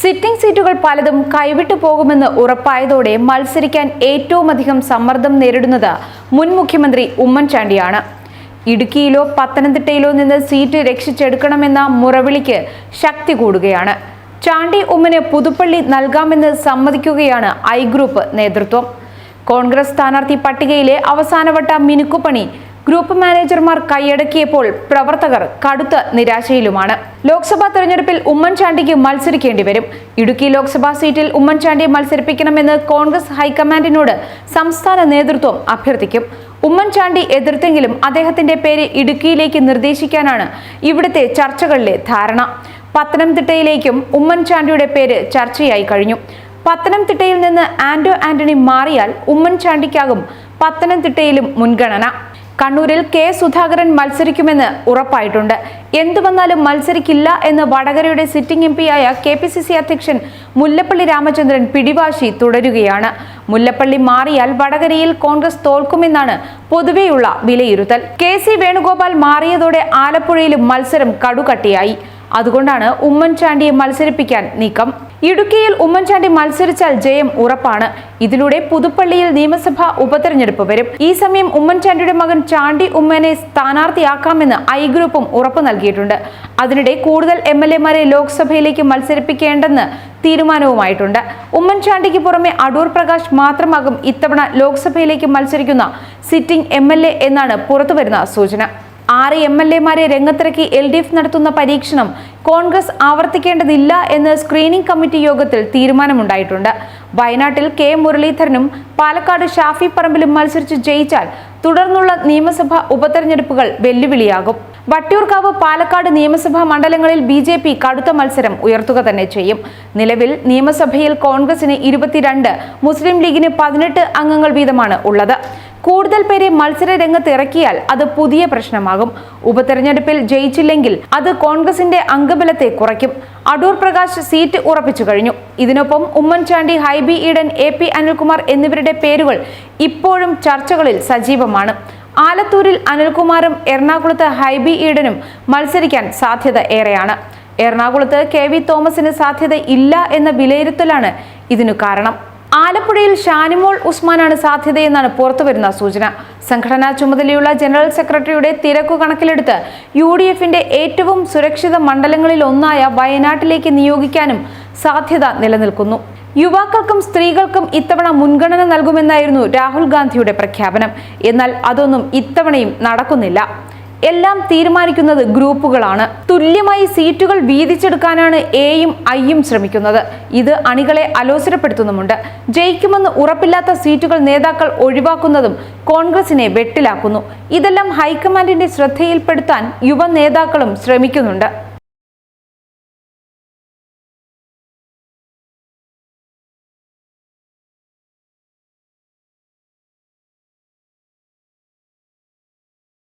Sitting സീറ്റുകൾ പലതും കൈവിട്ടു പോകുമെന്ന് ഉറപ്പായതോടെ മത്സരിക്കാൻ ഏറ്റവുമധികം സമ്മർദ്ദം നേരിടുന്നത് മുൻ മുഖ്യമന്ത്രി ഉമ്മൻചാണ്ടിയാണ്. ഇടുക്കിയിലോ പത്തനംതിട്ടയിലോ നിന്ന് സീറ്റ് രക്ഷിച്ചെടുക്കണമെന്ന മുറവിളിക്ക് ശക്തി കൂടുകയാണ്. ചാണ്ടി ഉമ്മന് പുതുപ്പള്ളി നൽകാമെന്ന് സമ്മതിക്കുകയാണ് ഐ ഗ്രൂപ്പ് നേതൃത്വം. കോൺഗ്രസ് സ്ഥാനാർത്ഥി പട്ടികയിലെ അവസാനവട്ട മിനുക്കുപണി ഗ്രൂപ്പ് മാനേജർമാർ കൈയടക്കിയപ്പോൾ പ്രവർത്തകർ കടുത്ത നിരാശയിലുമാണ്. ലോക്സഭാ തെരഞ്ഞെടുപ്പിൽ ഉമ്മൻചാണ്ടിക്ക് മത്സരിക്കേണ്ടി വരും. ഇടുക്കി ലോക്സഭാ സീറ്റിൽ ഉമ്മൻചാണ്ടിയെ മത്സരിപ്പിക്കണമെന്ന് കോൺഗ്രസ് ഹൈക്കമാൻഡിനോട് സംസ്ഥാന നേതൃത്വം അഭ്യർത്ഥിക്കും. ഉമ്മൻചാണ്ടി എതിർത്തെങ്കിലും അദ്ദേഹത്തിന്റെ പേര് ഇടുക്കിയിലേക്ക് നിർദ്ദേശിക്കാനാണ് ഇവിടുത്തെ ചർച്ചകളിലെ ധാരണ. പത്തനംതിട്ടയിലേക്കും ഉമ്മൻചാണ്ടിയുടെ പേര് ചർച്ചയായി കഴിഞ്ഞു. പത്തനംതിട്ടയിൽ നിന്ന് ആന്റണി മാറിയാൽ ഉമ്മൻചാണ്ടിക്കാകും പത്തനംതിട്ടയിലും മുൻഗണന. കണ്ണൂരിൽ കെ സുധാകരൻ മത്സരിക്കുമെന്ന് ഉറപ്പായിട്ടുണ്ട്. എന്തു വന്നാലും മത്സരിക്കില്ല എന്ന് വടകരയുടെ സിറ്റിംഗ് MP-യായ KPCC അധ്യക്ഷൻ മുല്ലപ്പള്ളി രാമചന്ദ്രൻ പിടിവാശി തുടരുകയാണ്. മുല്ലപ്പള്ളി മാറിയാൽ വടകരയിൽ കോൺഗ്രസ് തോൽക്കുമെന്നാണ് പൊതുവെയുള്ള വിലയിരുത്തൽ. KC വേണുഗോപാൽ മാറിയതോടെ ആലപ്പുഴയിലും മത്സരം കടുകട്ടിയായി. അതുകൊണ്ടാണ് ഉമ്മൻചാണ്ടിയെ മത്സരിപ്പിക്കാൻ നീക്കം. ഇടുക്കിയിൽ ഉമ്മൻചാണ്ടി മത്സരിച്ചാൽ ജയം ഉറപ്പാണ്. ഇതിലൂടെ പുതുപ്പള്ളിയിൽ നിയമസഭാ ഉപതെരഞ്ഞെടുപ്പ് വരും. ഈ സമയം ഉമ്മൻചാണ്ടിയുടെ മകൻ ചാണ്ടി ഉമ്മനെ സ്ഥാനാർത്ഥിയാക്കാമെന്ന് ഐ ഗ്രൂപ്പും ഉറപ്പു നൽകിയിട്ടുണ്ട്. അതിനിടെ കൂടുതൽ MLA-മാരെ ലോക്സഭയിലേക്ക് മത്സരിപ്പിക്കേണ്ടെന്ന് തീരുമാനവുമായിട്ടുണ്ട്. ഉമ്മൻചാണ്ടിക്ക് പുറമെ അടൂർ പ്രകാശ് മാത്രമാകും ഇത്തവണ ലോക്സഭയിലേക്ക് മത്സരിക്കുന്ന സിറ്റിംഗ് MLA എന്നാണ് പുറത്തുവരുന്ന സൂചന. 6 MLA-മാരെ രംഗത്തിറക്കി LDF നടത്തുന്ന പരീക്ഷണം കോൺഗ്രസ് ആവർത്തിക്കേണ്ടതില്ല എന്ന് സ്ക്രീനിംഗ് കമ്മിറ്റി യോഗത്തിൽ തീരുമാനമുണ്ടായിട്ടുണ്ട്. വയനാട്ടിൽ K മുരളീധരനും പാലക്കാട് ഷാഫി പറമ്പിലും മത്സരിച്ച് ജയിച്ചാൽ തുടർന്നുള്ള നിയമസഭാ ഉപതെരഞ്ഞെടുപ്പുകൾ വെല്ലുവിളിയാകും. വട്ടിയൂർക്കാവ്, പാലക്കാട് നിയമസഭാ മണ്ഡലങ്ങളിൽ BJP കടുത്ത മത്സരം ഉയർത്തുക തന്നെ ചെയ്യും. നിലവിൽ നിയമസഭയിൽ കോൺഗ്രസിന് 22, മുസ്ലിം ലീഗിന് 18 അംഗങ്ങൾ വീതമാണ് ഉള്ളത്. കൂടുതൽ പേരെ മത്സര രംഗത്ത് ഇറക്കിയാൽ അത് പുതിയ പ്രശ്നമാകും. ഉപതെരഞ്ഞെടുപ്പിൽ ജയിച്ചില്ലെങ്കിൽ അത് കോൺഗ്രസിന്റെ അംഗബലത്തെ കുറയ്ക്കും. അടൂർ പ്രകാശ് സീറ്റ് ഉറപ്പിച്ചു കഴിഞ്ഞു. ഇതിനൊപ്പം ഉമ്മൻചാണ്ടി, ഹൈബി ഈഡൻ, AP അനിൽകുമാർ എന്നിവരുടെ പേരുകൾ ഇപ്പോഴും ചർച്ചകളിൽ സജീവമാണ്. ആലത്തൂരിൽ അനിൽകുമാറും എറണാകുളത്ത് ഹൈബി ഈഡനും മത്സരിക്കാൻ സാധ്യത ഏറെയാണ്. എറണാകുളത്ത് KV തോമസിന് സാധ്യത ഇല്ല എന്ന വിലയിരുത്തലാണ് ഇതിനു കാരണം. ആലപ്പുഴയിൽ ഷാനിമോൾ ഉസ്മാനാണ് സാധ്യതയെന്നാണ് പുറത്തുവരുന്ന സൂചന. സംഘടനാ ചുമതലയുള്ള ജനറൽ സെക്രട്ടറിയുടെ തിരക്കു കണക്കിലെടുത്ത് UDF-ന്റെ ഏറ്റവും സുരക്ഷിത മണ്ഡലങ്ങളിൽ ഒന്നായ വയനാട്ടിലേക്ക് നിയോഗിക്കാനും സാധ്യത നിലനിൽക്കുന്നു. യുവാക്കൾക്കും സ്ത്രീകൾക്കും ഇത്തവണ മുൻഗണന നൽകുമെന്നായിരുന്നു രാഹുൽ ഗാന്ധിയുടെ പ്രഖ്യാപനം. എന്നാൽ അതൊന്നും ഇത്തവണയും നടക്കുന്നില്ല. എല്ലാം തീരുമാനിക്കുന്നത് ഗ്രൂപ്പുകളാണ്. തുല്യമായി സീറ്റുകൾ വീതിച്ചെടുക്കാനാണ് Aയും Iയും ശ്രമിക്കുന്നത്. ഇത് അണികളെ അലോസരപ്പെടുത്തുന്നുമുണ്ട്. ജയിക്കുമെന്ന് ഉറപ്പില്ലാത്ത സീറ്റുകൾ നേതാക്കൾ ഒഴിവാക്കുന്നതും കോൺഗ്രസിനെ വെട്ടിലാക്കുന്നു. ഇതെല്ലാം ഹൈക്കമാൻഡിന്റെ ശ്രദ്ധയിൽപ്പെടുത്താൻ യുവ നേതാക്കളും ശ്രമിക്കുന്നുണ്ട്.